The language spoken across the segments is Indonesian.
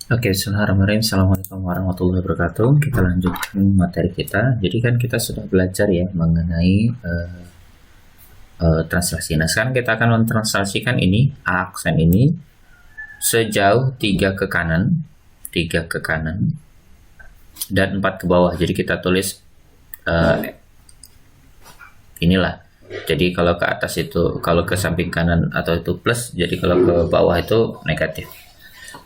Oke, bismillahirrahmanirrahim. Assalamualaikum warahmatullahi wabarakatuh. Kita lanjutkan materi kita. Jadi kan kita sudah belajar ya mengenai translasi. Nah, sekarang kita akan mentranslasikan ini, aksen ini sejauh 3 ke kanan, 3 ke kanan, dan 4 ke bawah. Jadi kita tulis inilah. Jadi kalau ke atas itu, kalau ke samping kanan atau itu plus, jadi kalau ke bawah itu negatif.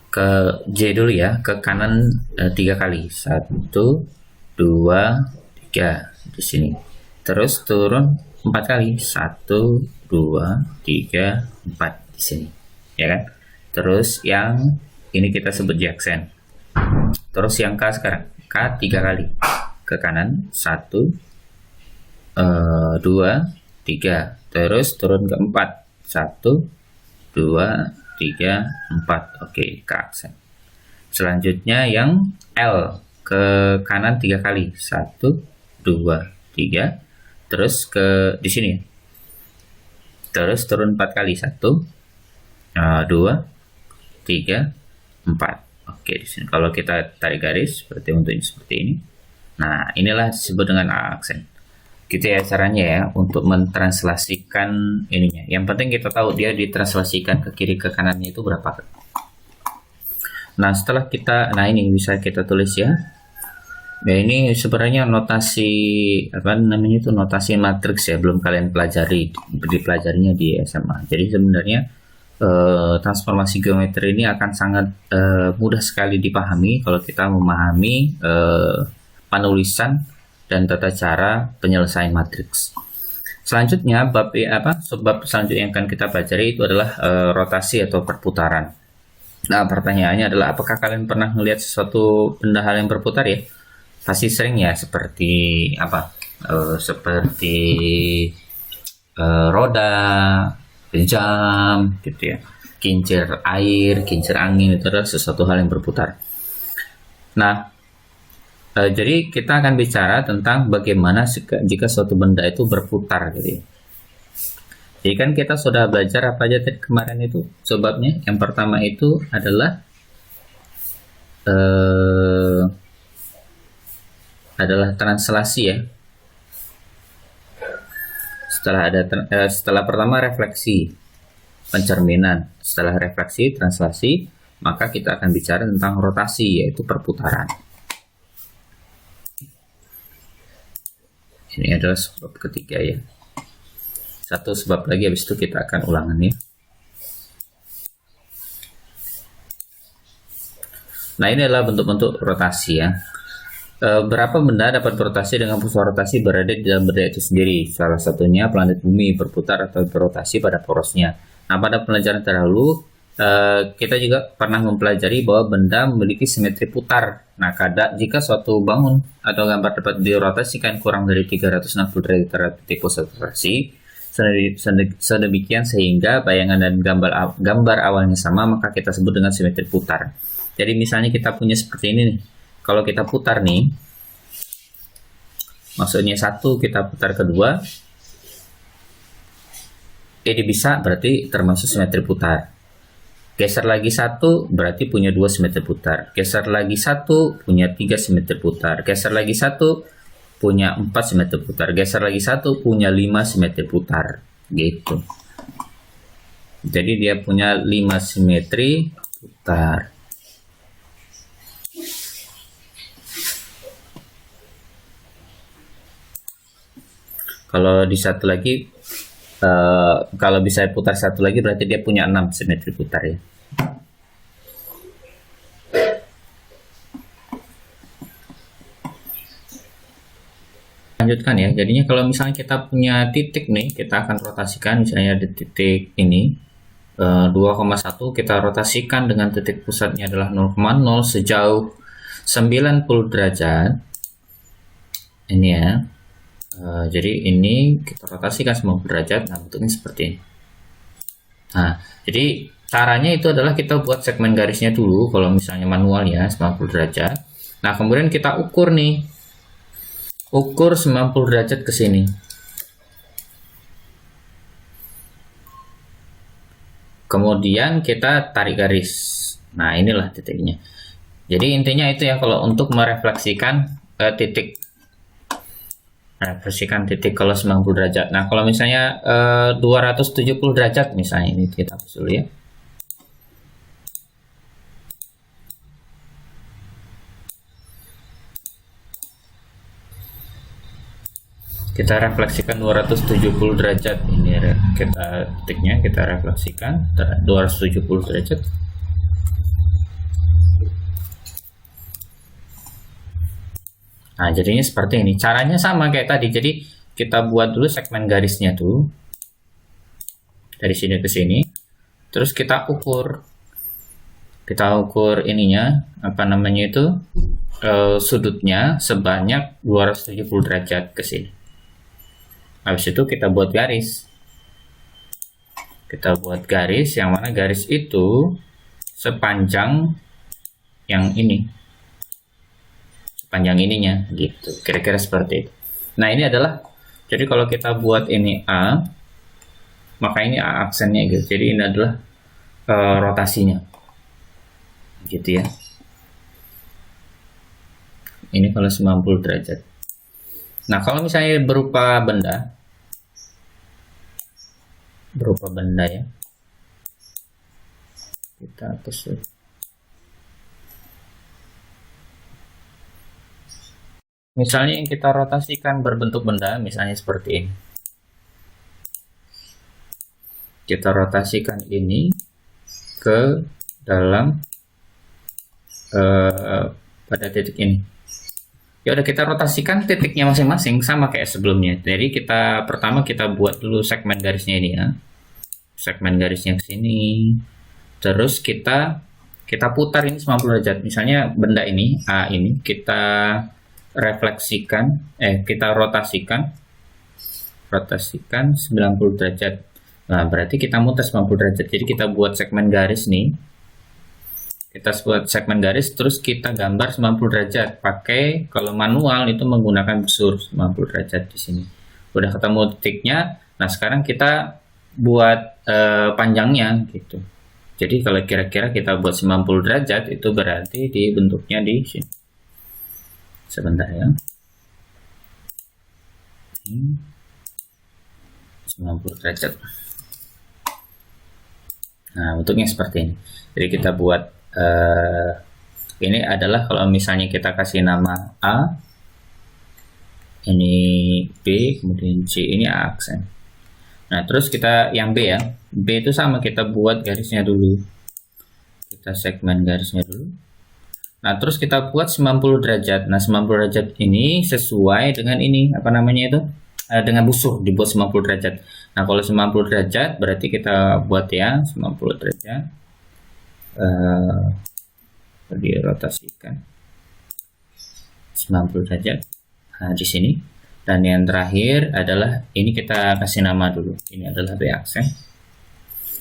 Ke J dulu ya, ke kanan 3 kali, 1, 2, 3 di sini, terus turun 4 kali, 1, 2, 3, 4 di sini, ya kan. Terus yang ini kita sebut jackson. Terus yang K sekarang, K 3 kali ke kanan, 1, 2, 3, terus turun ke 4, 1, 2, 3, 4. Oke, ke aksen. Selanjutnya yang L ke kanan 3 kali, 1, 2, 3, terus ke di sini, terus turun 4 kali, 1, 2, 3, 4. Oke, di sini kalau kita tarik garis seperti untuk ini, seperti ini. Nah, inilah disebut dengan aksen. Gitu ya caranya ya untuk mentranslasikan ininya. Yang penting kita tahu dia ditranslasikan ke kiri ke kanannya itu berapa. Nah, setelah kita, nah ini bisa kita tulis ya. Ya, ini sebenarnya notasi apa namanya itu, notasi matriks ya, belum kalian pelajari, dipelajarinya di SMA. Jadi sebenarnya transformasi geometri ini akan sangat mudah sekali dipahami kalau kita memahami penulisan dan tata cara penyelesaian matriks. Selanjutnya bab selanjutnya yang akan kita pelajari itu adalah rotasi atau perputaran. Nah, pertanyaannya adalah apakah kalian pernah melihat sesuatu benda hal yang berputar ya? Pasti sering ya, seperti apa? Seperti roda, jam, gitu ya. Kincir air, kincir angin, itu adalah sesuatu hal yang berputar. Nah, jadi kita akan bicara tentang bagaimana jika suatu benda itu berputar gitu ya. Jadi kan kita sudah belajar apa aja tadi kemarin itu sebabnya. Yang pertama itu adalah translasi ya. Setelah pertama refleksi, pencerminan. Setelah refleksi, translasi, maka kita akan bicara tentang rotasi, yaitu perputaran. Ini adalah sebab ketiga ya. Satu sebab lagi, habis itu kita akan ulangan ya. Nah, ini adalah bentuk-bentuk rotasi ya. Berapa benda dapat berotasi dengan pusat rotasi berada di dalam benda itu sendiri. Salah satunya planet bumi berputar atau berotasi pada porosnya. Nah, pada pelajaran terdahulu kita juga pernah mempelajari bahwa benda memiliki simetri putar. Nah, jika suatu bangun atau gambar dapat dirotasikan kurang dari 360 derajat terhadap titik pusat rotasi, sedemikian sehingga bayangan dan gambar awalnya sama, maka kita sebut dengan simetri putar. Jadi misalnya kita punya seperti ini nih. Kalau kita putar nih, maksudnya satu kita putar kedua, ini bisa berarti termasuk simetri putar. Geser lagi satu berarti punya 2 simetri putar. Geser lagi satu punya 3 simetri putar. Geser lagi satu punya 4 simetri putar. Geser lagi satu punya 5 simetri putar. Gitu. Jadi dia punya 5 simetri putar. Kalau di satu lagi, kalau bisa putar satu lagi berarti dia punya 6 simetri putar ya. Lanjutkan ya. Jadinya kalau misalnya kita punya titik nih, kita akan rotasikan. Misalnya di titik ini 2,1, kita rotasikan dengan titik pusatnya adalah 0,0 sejauh 90 derajat. Ini ya. Jadi ini kita rotasikan 90 derajat. Nah, bentuknya seperti ini. Nah, jadi caranya itu adalah kita buat segmen garisnya dulu kalau misalnya manual ya, 90 derajat. Nah, kemudian kita ukur nih. Ukur 90 derajat ke sini. Kemudian kita tarik garis. Nah, inilah titiknya. Jadi intinya itu ya, kalau untuk merefleksikan titik, titik kalau 90 derajat. Nah kalau misalnya 270 derajat misalnya, ini kita hapus dulu ya. Kita refleksikan 270 derajat, ini kita titiknya kita refleksikan 270 derajat. Nah jadinya seperti ini, caranya sama kayak tadi. Jadi kita buat dulu segmen garisnya tuh dari sini ke sini, terus kita ukur ininya, apa namanya itu, sudutnya sebanyak 270 derajat ke sini. Habis itu kita buat garis. Kita buat garis yang mana garis itu sepanjang yang ini. Sepanjang ininya gitu. Kira-kira seperti itu. Nah, ini adalah, jadi kalau kita buat ini A, maka ini A aksennya gitu. Jadi ini adalah rotasinya. Gitu ya. Ini kalau 90 derajat. Nah, kalau misalnya berupa benda ya, kita hapus. Misalnya yang kita rotasikan berbentuk benda, misalnya seperti ini. Kita rotasikan ini ke dalam pada titik ini. Ya udah, kita rotasikan titiknya masing-masing sama kayak sebelumnya. Jadi pertama kita buat dulu segmen garisnya ini ya. Segmen garisnya ke sini. Terus kita putar ini 90 derajat. Misalnya benda ini A ini kita refleksikan, kita rotasikan 90 derajat. Nah, berarti kita muter 90 derajat. Jadi kita buat segmen garis nih. Kita buat segmen garis, terus kita gambar 90 derajat. Pakai, kalau manual itu menggunakan busur 90 derajat di sini. Udah ketemu titiknya. Nah, sekarang kita buat panjangnya gitu. Jadi kalau kira-kira kita buat 90 derajat, itu berarti bentuknya di sini. Sebentar ya. 90 derajat. Nah, bentuknya seperti ini. Jadi kita buat ini adalah kalau misalnya kita kasih nama A, ini B, kemudian C, ini A aksen. Nah, terus kita yang B ya, B itu sama, kita buat garisnya dulu. Kita segmen garisnya dulu. Nah, terus kita buat 90 derajat. Nah, 90 derajat ini sesuai dengan ini, apa namanya itu? Dengan busur dibuat 90 derajat. Nah, kalau 90 derajat berarti kita buat ya 90 derajat. Dirotasikan 90 derajat. Nah, di sini. Dan yang terakhir adalah ini, kita kasih nama dulu. Ini adalah B aksen.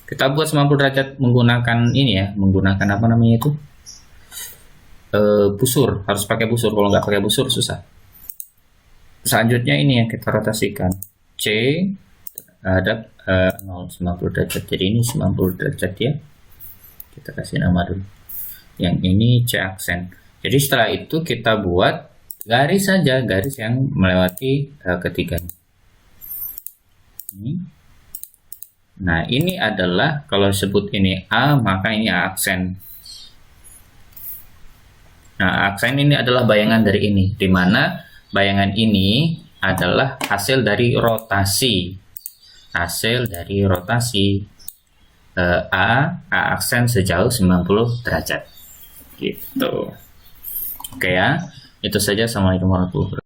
Kita buat 90 derajat menggunakan ini ya, menggunakan apa namanya itu? Busur, harus pakai busur. Kalau nggak pakai busur susah. Selanjutnya ini yang kita rotasikan C terhadap 90 derajat. Jadi ini 90 derajat ya. Kita kasih nama dulu. Yang ini C aksen. Jadi setelah itu kita buat garis saja, garis yang melewati ketiganya. Ini. Nah, ini adalah kalau disebut ini A, maka ini A aksen. Nah, aksen ini adalah bayangan dari ini, di mana bayangan ini adalah hasil dari rotasi. Hasil dari rotasi A aksen sejauh 90 derajat. Gitu. Oke ya, itu saja. Assalamualaikum warahmatullahi wabarakatuh.